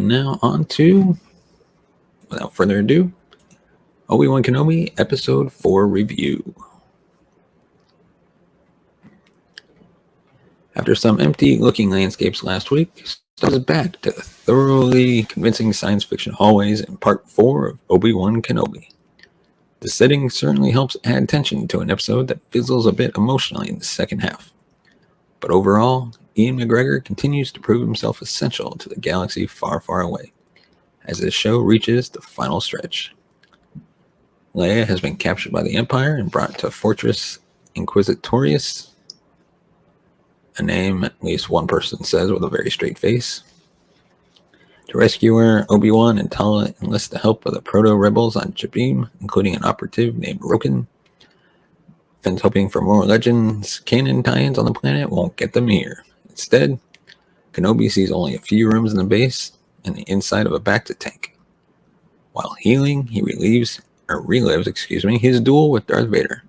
And now on to, without further ado, Obi-Wan Kenobi Episode 4 review. After some empty-looking landscapes last week, Star is back to thoroughly convincing science fiction hallways in Part 4 of Obi-Wan Kenobi. The setting certainly helps add tension to an episode that fizzles a bit emotionally in the second half. But overall, Ewan McGregor continues to prove himself essential to the galaxy far, far away, as this show reaches the final stretch. Leia has been captured by the Empire and brought to Fortress Inquisitorius, a name at least one person says with a very straight face. To rescue her, Obi-Wan and Tala enlist the help of the proto-rebels on Jabim, including an operative named Roken. Fans hoping for more Legends canon tie-ins on the planet won't get them here. Instead, Kenobi sees only a few rooms in the base and the inside of a Bacta tank. While healing, he relives his duel with Darth Vader,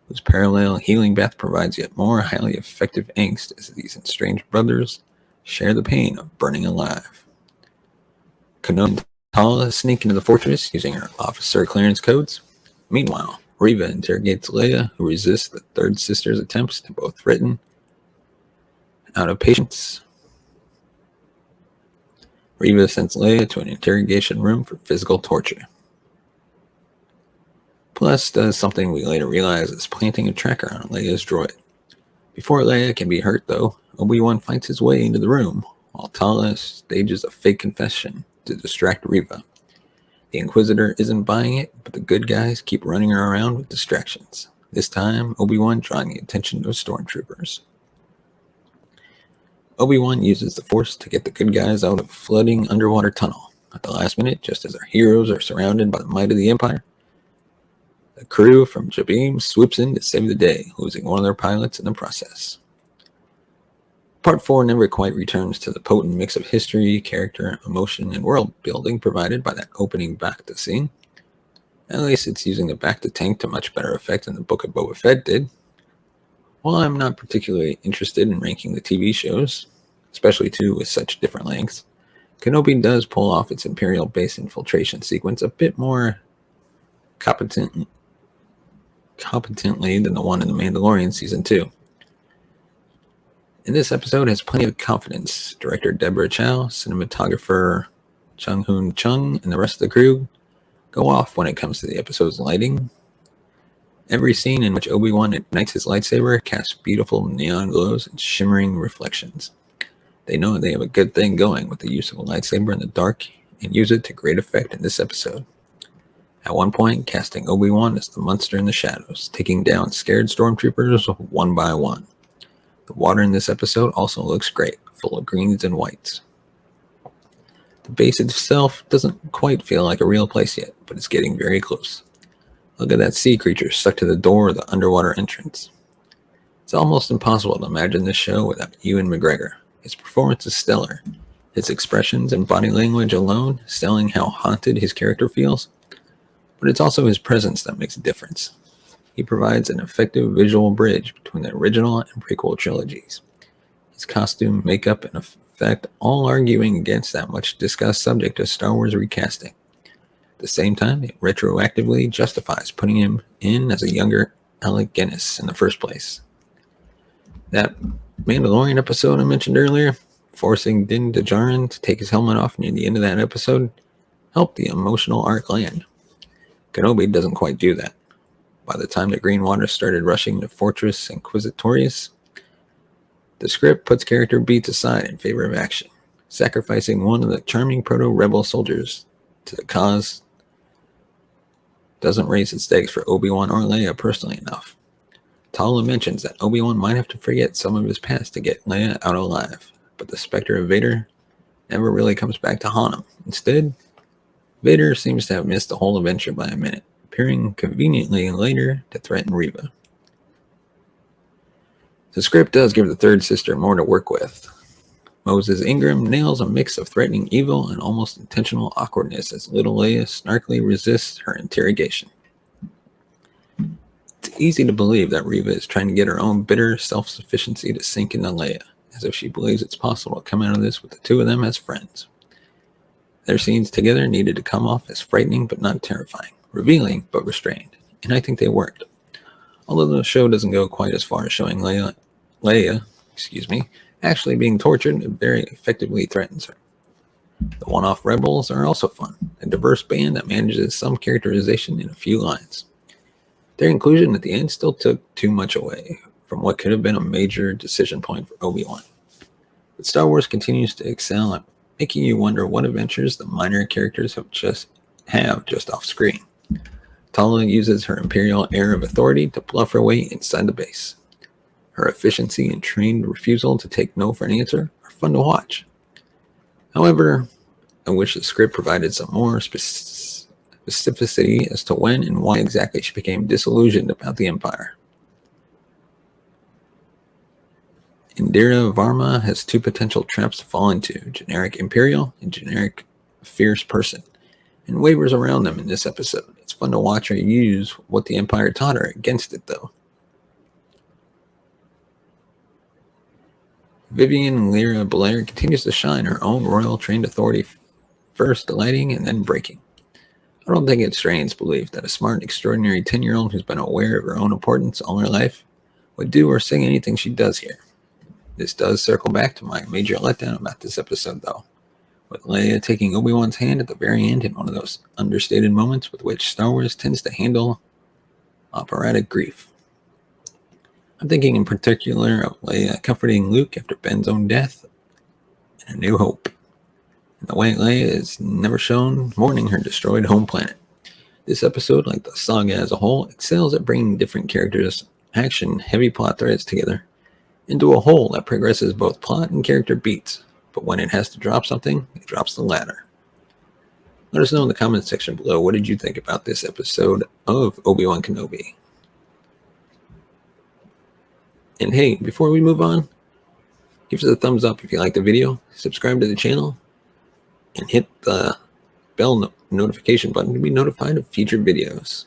whose parallel healing bath provides yet more highly effective angst as these estranged brothers share the pain of burning alive. Kenobi and Tala sneak into the fortress using her officer clearance codes. Meanwhile, Reva interrogates Leia, who resists the third sister's attempts to both threaten out of patience. Reva sends Leia to an interrogation room for physical torture. Plus does something we later realize is planting a tracker on Leia's droid. Before Leia can be hurt, though, Obi-Wan fights his way into the room, while Tala stages a fake confession to distract Reva. The Inquisitor isn't buying it, but the good guys keep running her around with distractions. This time, Obi-Wan drawing the attention of stormtroopers. Obi-Wan uses the Force to get the good guys out of a flooding underwater tunnel. At the last minute, just as our heroes are surrounded by the might of the Empire, the crew from Jabim swoops in to save the day, losing one of their pilots in the process. Part 4 never quite returns to the potent mix of history, character, emotion, and world building provided by that opening Bacta scene. At least it's using the Bacta tank to much better effect than the Book of Boba Fett did. While I'm not particularly interested in ranking the TV shows, especially two with such different lengths, Kenobi does pull off its Imperial base infiltration sequence a bit more competently than the one in The Mandalorian Season 2. And this episode has plenty of confidence. Director Deborah Chow, cinematographer Chung-Hoon Chung, and the rest of the crew go off when it comes to the episode's lighting. Every scene in which Obi-Wan ignites his lightsaber casts beautiful neon glows and shimmering reflections. They know they have a good thing going with the use of a lightsaber in the dark and use it to great effect in this episode. At one point, casting Obi-Wan as the monster in the shadows, taking down scared stormtroopers one by one. The water in this episode also looks great, full of greens and whites. The base itself doesn't quite feel like a real place yet, but it's getting very close. Look at that sea creature stuck to the door of the underwater entrance. It's almost impossible to imagine this show without Ewan McGregor. His performance is stellar. His expressions and body language alone selling how haunted his character feels. But it's also his presence that makes a difference. He provides an effective visual bridge between the original and prequel trilogies. His costume, makeup, and effect all arguing against that much discussed subject of Star Wars recasting. At the same time, it retroactively justifies putting him in as a younger Alec Guinness in the first place. That Mandalorian episode I mentioned earlier, forcing Din Djarin to take his helmet off near the end of that episode, helped the emotional arc land. Kenobi doesn't quite do that. By the time the green water started rushing to Fortress Inquisitorius, the script puts character beats aside in favor of action, sacrificing one of the charming proto-rebel soldiers to the cause doesn't raise the stakes for Obi-Wan or Leia personally enough. Tala mentions that Obi-Wan might have to forget some of his past to get Leia out alive, but the specter of Vader never really comes back to haunt him. Instead, Vader seems to have missed the whole adventure by a minute, appearing conveniently later to threaten Reva. The script does give the third sister more to work with. Moses Ingram nails a mix of threatening evil and almost intentional awkwardness as little Leia snarkily resists her interrogation. It's easy to believe that Reva is trying to get her own bitter self-sufficiency to sink into Leia, as if she believes it's possible to come out of this with the two of them as friends. Their scenes together needed to come off as frightening but not terrifying, revealing but restrained, and I think they worked. Although the show doesn't go quite as far as showing Leia, actually being tortured, it very effectively threatens her. The one-off rebels are also fun, a diverse band that manages some characterization in a few lines. Their inclusion at the end still took too much away from what could have been a major decision point for Obi-Wan. But Star Wars continues to excel at making you wonder what adventures the minor characters have just off screen. Tala uses her imperial air of authority to bluff her way inside the base. Her efficiency and trained refusal to take no for an answer are fun to watch. However, I wish the script provided some more specificity as to when and why exactly she became disillusioned about the Empire. Indira Varma has two potential traps to fall into, generic Imperial and generic fierce person, and wavers around them in this episode. It's fun to watch her use what the Empire taught her against it, though. Vivian Lyra Blair continues to shine her own royal trained authority, first delighting and then breaking. I don't think it strains belief that a smart, extraordinary 10-year-old who's been aware of her own importance all her life would do or say anything she does here. This does circle back to my major letdown about this episode, though, with Leia taking Obi-Wan's hand at the very end in one of those understated moments with which Star Wars tends to handle operatic grief. I'm thinking in particular of Leia comforting Luke after Ben's own death in A New Hope, and the way Leia is never shown mourning her destroyed home planet. This episode, like the saga as a whole, excels at bringing different characters' action-heavy plot threads together into a whole that progresses both plot and character beats, but when it has to drop something, it drops the latter. Let us know in the comments section below, what did you think about this episode of Obi-Wan Kenobi? And hey, before we move on, give us a thumbs up if you like the video, subscribe to the channel, and hit the bell notification button to be notified of future videos.